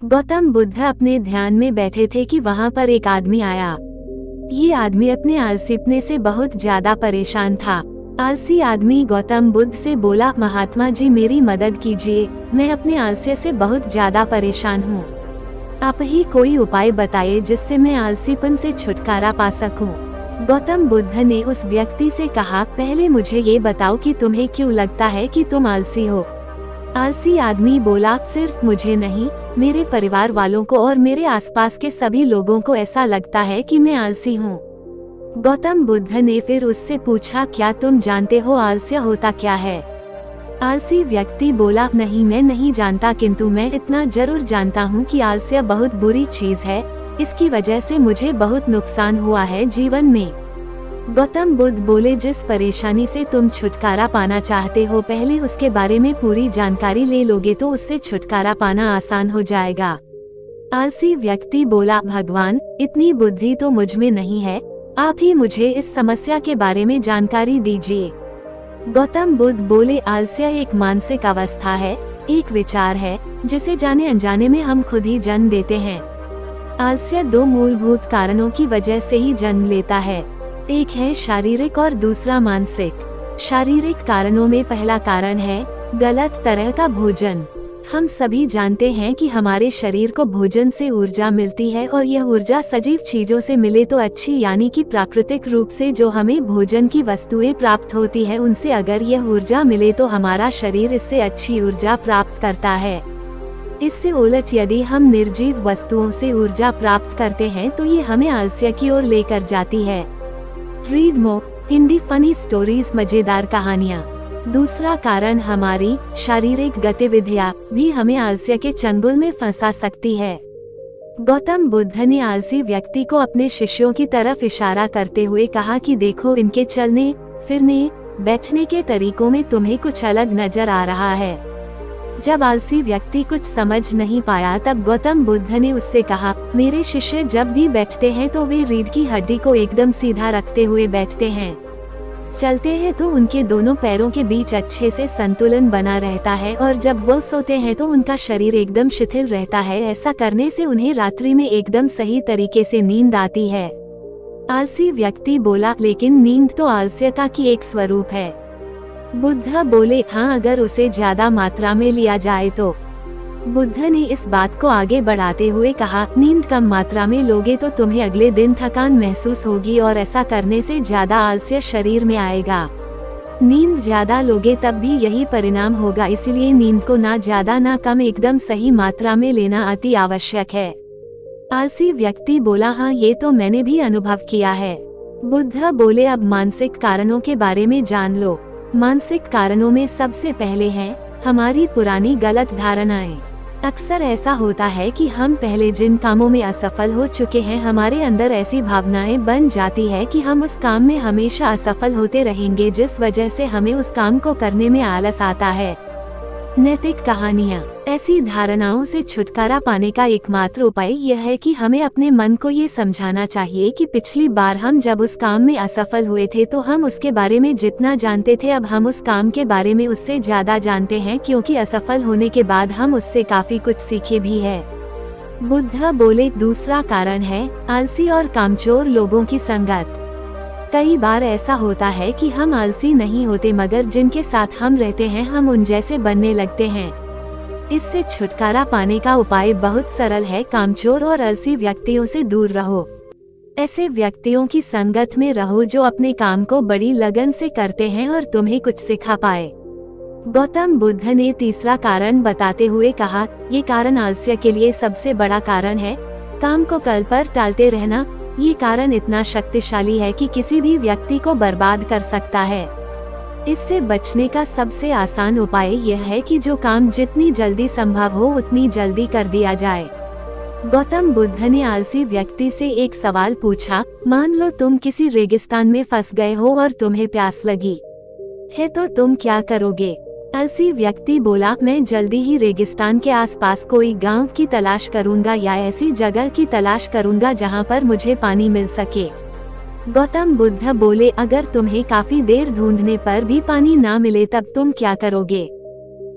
गौतम बुद्ध अपने ध्यान में बैठे थे कि वहां पर एक आदमी आया। ये आदमी अपने आलसीपने से बहुत ज्यादा परेशान था। आलसी आदमी गौतम बुद्ध से बोला, महात्मा जी मेरी मदद कीजिए, मैं अपने आलस्य से बहुत ज्यादा परेशान हूँ। आप ही कोई उपाय बताइए जिससे मैं आलसीपन से छुटकारा पा सकूं। गौतम बुद्ध ने उस व्यक्ति से कहा, पहले मुझे ये बताओ कि तुम्हें क्यों लगता है कि तुम आलसी हो। आलसी आदमी बोला, सिर्फ मुझे नहीं, मेरे परिवार वालों को और मेरे आसपास के सभी लोगों को ऐसा लगता है कि मैं आलसी हूँ। गौतम बुद्ध ने फिर उससे पूछा, क्या तुम जानते हो आलस्य होता क्या है? आलसी व्यक्ति बोला, नहीं मैं नहीं जानता, किंतु मैं इतना जरूर जानता हूँ कि आलस्य बहुत बुरी चीज है। इसकी वजह से मुझे बहुत नुकसान हुआ है जीवन में। गौतम बुद्ध बोले, जिस परेशानी से तुम छुटकारा पाना चाहते हो, पहले उसके बारे में पूरी जानकारी ले लोगे तो उससे छुटकारा पाना आसान हो जाएगा। आलसी व्यक्ति बोला, भगवान इतनी बुद्धि तो मुझ में नहीं है, आप ही मुझे इस समस्या के बारे में जानकारी दीजिए। गौतम बुद्ध बोले, आलस्य एक मानसिक अवस्था है, एक विचार है जिसे जाने अनजाने में हम खुद ही जन्म देते हैं। आलस्य दो मूलभूत कारणों की वजह से ही जन्म लेता है, एक है शारीरिक और दूसरा मानसिक। शारीरिक कारणों में पहला कारण है गलत तरह का भोजन। हम सभी जानते हैं कि हमारे शरीर को भोजन से ऊर्जा मिलती है और यह ऊर्जा सजीव चीजों से मिले तो अच्छी, यानी कि प्राकृतिक रूप से जो हमें भोजन की वस्तुएं प्राप्त होती है उनसे अगर यह ऊर्जा मिले तो हमारा शरीर इससे अच्छी ऊर्जा प्राप्त करता है। इससे उलट यदि हम निर्जीव वस्तुओं से ऊर्जा प्राप्त करते हैं तो ये हमें आलस्य की ओर लेकर जाती है। Read more Hindi funny stories, मजेदार कहानियाँ। दूसरा कारण हमारी शारीरिक गतिविधियाँ भी हमें आलस्य के चंगुल में फंसा सकती है। गौतम बुद्ध ने आलसी व्यक्ति को अपने शिष्यों की तरफ इशारा करते हुए कहा कि देखो, इनके चलने फिरने बैठने के तरीकों में तुम्हें कुछ अलग नजर आ रहा है। जब आलसी व्यक्ति कुछ समझ नहीं पाया तब गौतम बुद्ध ने उससे कहा, मेरे शिष्य जब भी बैठते हैं तो वे रीढ़ की हड्डी को एकदम सीधा रखते हुए बैठते हैं। चलते हैं तो उनके दोनों पैरों के बीच अच्छे से संतुलन बना रहता है और जब वो सोते हैं तो उनका शरीर एकदम शिथिल रहता है। ऐसा करने से उन्हें रात्रि में एकदम सही तरीके से नींद आती है। आलसी व्यक्ति बोला, लेकिन नींद तो आलस्य का की एक स्वरूप है। बुद्ध बोले, हाँ, अगर उसे ज्यादा मात्रा में लिया जाए तो। बुद्ध ने इस बात को आगे बढ़ाते हुए कहा, नींद कम मात्रा में लोगे तो तुम्हें अगले दिन थकान महसूस होगी और ऐसा करने से ज्यादा आलस्य शरीर में आएगा। नींद ज्यादा लोगे तब भी यही परिणाम होगा, इसलिए नींद को ना ज्यादा ना कम, एकदम सही मात्रा में लेना अति आवश्यक है। आलसी व्यक्ति बोला, हाँ ये तो मैंने भी अनुभव किया है। बुद्ध बोले, अब मानसिक कारणों के बारे में जान लो। मानसिक कारणों में सबसे पहले है हमारी पुरानी गलत धारणाएं। अक्सर ऐसा होता है कि हम पहले जिन कामों में असफल हो चुके हैं, हमारे अंदर ऐसी भावनाएं बन जाती है कि हम उस काम में हमेशा असफल होते रहेंगे, जिस वजह से हमें उस काम को करने में आलस आता है। नैतिक कहानियाँ। ऐसी धारणाओं से छुटकारा पाने का एकमात्र उपाय यह है कि हमें अपने मन को ये समझाना चाहिए कि पिछली बार हम जब उस काम में असफल हुए थे तो हम उसके बारे में जितना जानते थे, अब हम उस काम के बारे में उससे ज्यादा जानते हैं, क्योंकि असफल होने के बाद हम उससे काफी कुछ सीखे भी है। बुद्ध बोले, दूसरा कारण है आलसी और कामचोर लोगों की संगत। कई बार ऐसा होता है कि हम आलसी नहीं होते, मगर जिनके साथ हम रहते हैं हम उन जैसे बनने लगते हैं। इससे छुटकारा पाने का उपाय बहुत सरल है, कामचोर और आलसी व्यक्तियों से दूर रहो। ऐसे व्यक्तियों की संगत में रहो जो अपने काम को बड़ी लगन से करते हैं और तुम्हें कुछ सिखा पाए। गौतम बुद्ध ने तीसरा कारण बताते हुए कहा, ये कारण आलस्य के लिए सबसे बड़ा कारण है, काम को कल पर टालते रहना। ये कारण इतना शक्तिशाली है कि किसी भी व्यक्ति को बर्बाद कर सकता है। इससे बचने का सबसे आसान उपाय यह है कि जो काम जितनी जल्दी संभव हो उतनी जल्दी कर दिया जाए। गौतम बुद्ध ने आलसी व्यक्ति से एक सवाल पूछा, मान लो तुम किसी रेगिस्तान में फंस गए हो और तुम्हें प्यास लगी है तो तुम क्या करोगे? आलसी व्यक्ति बोला, मैं जल्दी ही रेगिस्तान के आसपास कोई गांव की तलाश करूंगा या ऐसी जगह की तलाश करूंगा जहां पर मुझे पानी मिल सके। गौतम बुद्ध बोले, अगर तुम्हें काफी देर ढूंढने पर भी पानी ना मिले तब तुम क्या करोगे?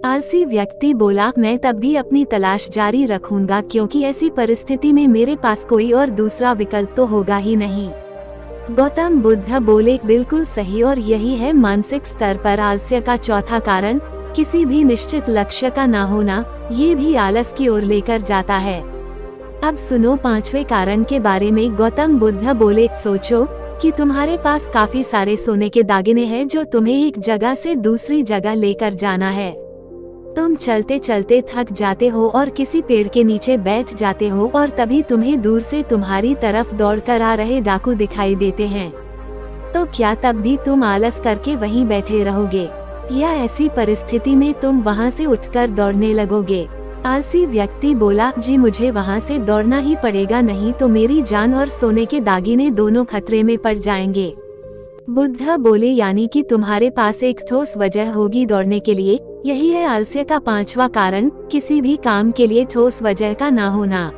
आलसी व्यक्ति बोला, मैं तब भी अपनी तलाश जारी रखूंगा क्योंकि ऐसी परिस्थिति में मेरे पास कोई और दूसरा विकल्प तो होगा ही नहीं। गौतम बुद्ध बोले, बिल्कुल सही, और यही है मानसिक स्तर पर आलस्य का चौथा कारण, किसी भी निश्चित लक्ष्य का ना होना। ये भी आलस की ओर लेकर जाता है। अब सुनो पांचवें कारण के बारे में। गौतम बुद्ध बोले, सोचो कि तुम्हारे पास काफी सारे सोने के दागिने हैं जो तुम्हें एक जगह से दूसरी जगह लेकर जाना है। तुम चलते चलते थक जाते हो और किसी पेड़ के नीचे बैठ जाते हो और तभी तुम्हें दूर से तुम्हारी तरफ दौड़कर आ रहे डाकू दिखाई देते हैं। तो क्या तब भी तुम आलस करके वहीं बैठे रहोगे, या ऐसी परिस्थिति में तुम वहां से उठकर दौड़ने लगोगे? आलसी व्यक्ति बोला, जी मुझे वहां से दौड़ना ही पड़ेगा, नहीं तो मेरी जान और सोने के दागिने दोनों खतरे में पड़ जाएंगे। बुद्ध बोले, यानी कि तुम्हारे पास एक ठोस वजह होगी दौड़ने के लिए। यही है आलस्य का पांचवा कारण, किसी भी काम के लिए ठोस वजह का ना होना।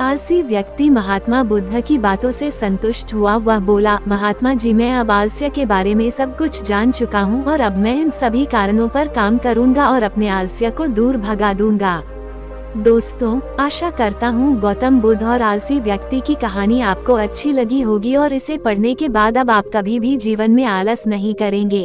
आलसी व्यक्ति महात्मा बुद्ध की बातों से संतुष्ट हुआ। वह बोला, महात्मा जी, मैं अब आलस्य के बारे में सब कुछ जान चुका हूँ और अब मैं इन सभी कारणों पर काम करूँगा और अपने आलस्य को दूर भगा दूंगा। दोस्तों, आशा करता हूँ गौतम बुद्ध और आलसी व्यक्ति की कहानी आपको अच्छी लगी होगी और इसे पढ़ने के बाद अब आप कभी भी जीवन में आलस नहीं करेंगे।